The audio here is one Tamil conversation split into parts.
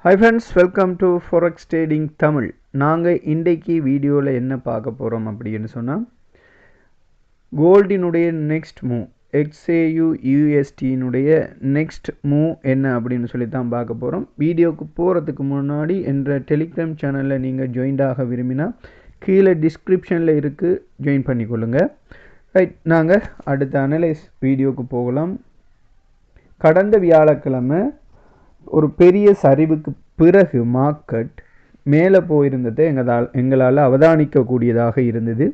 Hi friends, welcome to Forex Trading Tamil. நாங்கள் இன்றைக்கு வீடியோவில் என்ன பார்க்க போகிறோம் அப்படின்னு சொன்னால் கோல்டினுடைய நெக்ஸ்ட் மூவ் XAU USDனுடைய நெக்ஸ்ட் மூவ் என்ன அப்படின்னு சொல்லி தான் பார்க்க போகிறோம். வீடியோவுக்கு போகிறதுக்கு முன்னாடி என்ற டெலிகிராம் சேனலில் நீங்கள் ஜாயின்டாக விரும்பினா கீழே டிஸ்கிரிப்ஷனில் இருக்குது, ஜாயின் பண்ணிக்கொள்ளுங்கள். ரைட், நாங்கள் அடுத்த அனலைஸ் வீடியோவுக்கு போகலாம். கடந்த வியாழக்கிழமை ஒரு பெரிய சரிவுக்கு பிறகு மார்க்கெட் மேலே போயிருந்ததை எங்களால் அவதானிக்கக்கூடியதாக இருந்தது.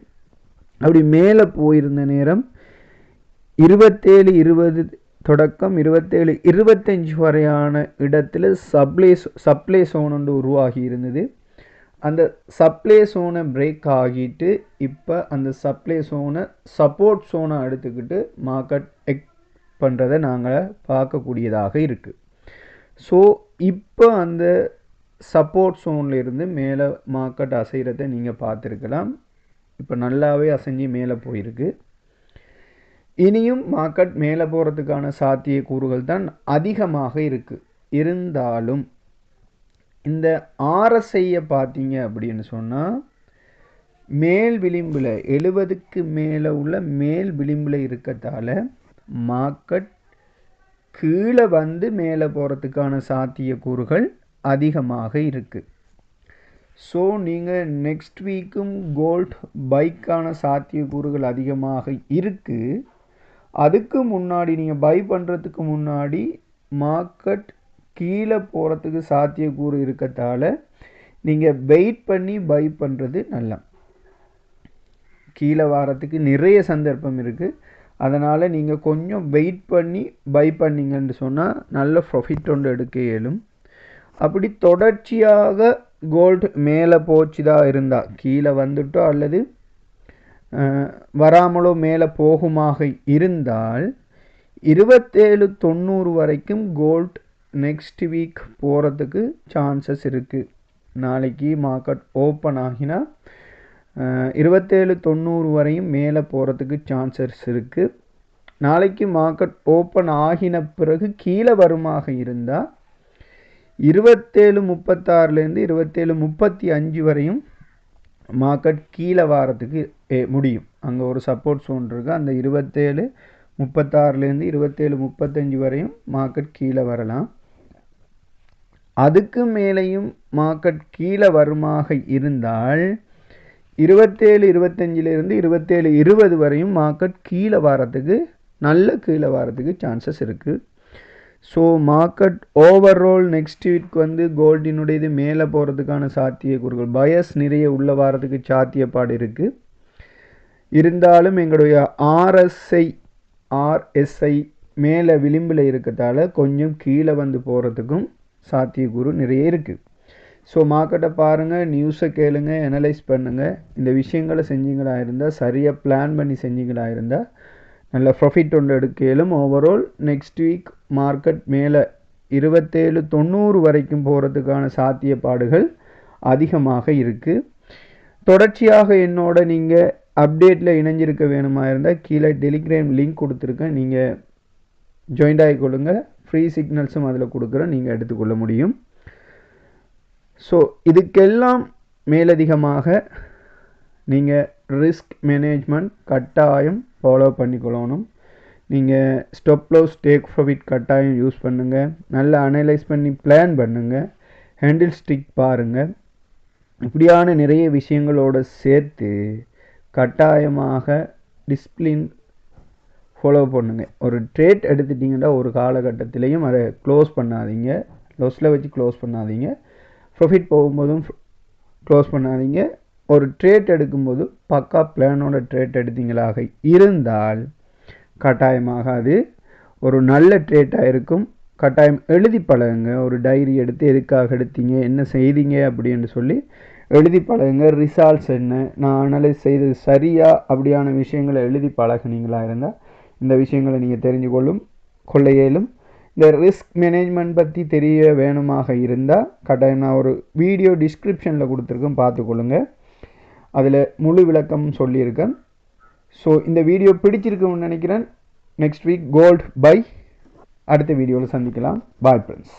அப்படி மேலே போயிருந்த நேரம் 27-20 தொடக்கம் 27-25 வரையான இடத்துல சப்ளை சோன் ஒன்று உருவாகி இருந்தது. அந்த சப்ளை சோனை பிரேக் ஆகிட்டு இப்போ அந்த சப்ளை சோனை சப்போர்ட் சோனை எடுத்துக்கிட்டு மார்க்கெட் பண்ணுறதை நாங்கள் பார்க்கக்கூடியதாக இருக்குது. ஸோ இப்போ அந்த சப்போர்ட் சோனில் இருந்து மேலே மார்க்கெட் அசைகிறத நீங்கள் பார்த்துருக்கலாம். இப்போ நல்லாவே அசைஞ்சு மேலே போயிருக்கு. இனியும் மார்க்கெட் மேலே போகிறதுக்கான சாத்திய கூறுகள் தான் அதிகமாக இருக்குது. இருந்தாலும் இந்த RSIயை பார்த்தீங்க அப்படின்னு சொன்னால் மேல் விளிம்பில் 70க்கு மேலே உள்ள மேல் விளிம்பில் இருக்கத்தால் மார்க்கெட் கீழே வந்து மேலே போகிறதுக்கான சாத்திய கூறுகள் அதிகமாக இருக்குது. ஸோ நீங்கள் நெக்ஸ்ட் வீக்கும் கோல்ட் பைக்கான சாத்திய கூறுகள் அதிகமாக இருக்குது. அதுக்கு முன்னாடி நீங்கள் பை பண்ணுறதுக்கு முன்னாடி மார்க்கெட் கீழே போகிறதுக்கு சாத்தியக்கூறு இருக்கத்தால் நீங்கள் வெயிட் பண்ணி பை பண்ணுறது நல்லா. கீழே வாரத்துக்கு நிறைய சந்தர்ப்பம் இருக்குது. அதனால் நீங்கள் கொஞ்சம் வெயிட் பண்ணி பை பண்ணிங்கன்னு சொன்னால் நல்ல ப்ராஃபிட் ஒன்று எடுக்க இயலும். அப்படி தொடர்ச்சியாக கோல்டு மேலே போச்சுதா இருந்தால் கீழே வந்துட்டோ அல்லது வராமலோ மேலே போகுமாக இருந்தால் 2790 வரைக்கும் கோல்ட் நெக்ஸ்ட் வீக் போகிறதுக்கு சான்சஸ் இருக்குது. நாளைக்கு மார்க்கெட் ஓப்பன் ஆகினா 2790 வரையும் மேலே போகிறதுக்கு சான்சஸ் இருக்குது. நாளைக்கு மார்க்கெட் ஓப்பன் ஆகின பிறகு கீழே வருமாக இருந்தால் 2736லேருந்து 2735 வரையும் மார்க்கெட் கீழே வாரத்துக்கு முடியும். அங்கே ஒரு சப்போர்ட் சோன் இருக்குது. அந்த 2736லேருந்து 2735 வரையும் மார்க்கெட் கீழே வரலாம். அதுக்கு மேலேயும் மார்க்கெட் கீழே வருமாக இருந்தால் 27-25லேருந்து 27-20 வரையும் மார்க்கெட் கீழே வாரத்துக்கு கீழே வாரத்துக்கு சான்சஸ் இருக்குது. So market overall next week வந்து கோல்டினுடையது மேலே போகிறதுக்கான சாத்தியக்கூறுகள் பயஸ் நிறைய உள்ள வாரத்துக்கு சாத்தியப்பாடு இருக்குது. இருந்தாலும் எங்களுடைய RSI மேலே விளிம்பில் இருக்கிறதால கொஞ்சம் கீழே வந்து போகிறதுக்கும் சாத்தியக்கூறு நிறைய இருக்குது. ஸோ மார்க்கெட்டை பாருங்கள், நியூஸை கேளுங்க, அனலைஸ் பண்ணுங்கள். இந்த விஷயங்களை செஞ்சீங்களா இருந்தால், சரியாக பிளான் பண்ணி செஞ்சீங்களா இருந்தால் நல்ல ப்ராஃபிட் ஒன்று எடுக்கலும். ஓவரால் நெக்ஸ்ட் வீக் மார்க்கெட் மேலே 2790 வரைக்கும் போகிறதுக்கான சாத்தியப்பாடுகள் அதிகமாக இருக்குது. தொடர்ச்சியாக என்னோட நீங்கள் அப்டேட்டில் இணைஞ்சிருக்க வேணுமா இருந்தால் கீழே டெலிகிராம் லிங்க் கொடுத்துருக்கேன், நீங்கள் ஜாயின் ஆகிக்கொள்ளுங்க. ஃப்ரீ சிக்னல்ஸும் அதில் கொடுக்குறேன், நீங்கள் எடுத்துக்கொள்ள முடியும். ஸோ இதுக்கெல்லாம் மேலதிகமாக நீங்கள் ரிஸ்க் மேனேஜ்மெண்ட் கட்டாயம் ஃபாலோ பண்ணிக்கொள்ளணும். நீங்கள் ஸ்டாப் லாஸ் டேக் ப்ராஃபிட் கட்டாயம் யூஸ் பண்ணுங்கள். நல்லா அனலைஸ் பண்ணி பிளான் பண்ணுங்கள். ஹேண்டில் ஸ்டிக் பாருங்கள். இப்படியான நிறைய விஷயங்களோடு சேர்த்து கட்டாயமாக டிசிப்ளின் ஃபாலோ பண்ணுங்கள். ஒரு ட்ரேட் எடுத்துட்டிங்கன்னா ஒரு காலகட்டத்திலையும் அதை க்ளோஸ் பண்ணாதீங்க, லாஸில் வச்சு க்ளோஸ் பண்ணாதீங்க. ப்ராஃபிட் போகும்போதும் க்ளோஸ் பண்ணாதீங்க. ஒரு ட்ரேட் எடுக்கும்போது பக்கா பிளானோட ட்ரேட் எடுத்தீங்களாக இருந்தால் கட்டாயமாக அது ஒரு நல்ல ட்ரேட்டாக இருக்கும். கட்டாயம் எழுதி பழகுங்க. ஒரு டைரி எடுத்து எதுக்காக எடுத்தீங்க, என்ன செய்தீங்க அப்படின்னு சொல்லி எழுதி பழகுங்க. ரிசால்ட்ஸ் என்ன, நான் அனலைஸ் செய்தது சரியா, அப்படியான விஷயங்களை எழுதி பழகுனீங்களா இருந்தால் இந்த விஷயங்களை நீங்கள் தெரிஞ்சு கொள்ள இயலும். இந்த ரிஸ்க் மேனேஜ்மெண்ட் பற்றி தெரிய வேணுமாக இருந்தால் கட்டாயம் நான் ஒரு வீடியோ டிஸ்கிரிப்ஷனில் கொடுத்துருக்கேன், பார்த்துக்கொள்ளுங்க. அதில் முழு விளக்கமும் சொல்லியிருக்கேன். ஸோ இந்த வீடியோ பிடிச்சிருக்குன்னு நினைக்கிறேன். நெக்ஸ்ட் வீக் கோல்ட் பை அடுத்த வீடியோவில் சந்திக்கலாம். Bye friends.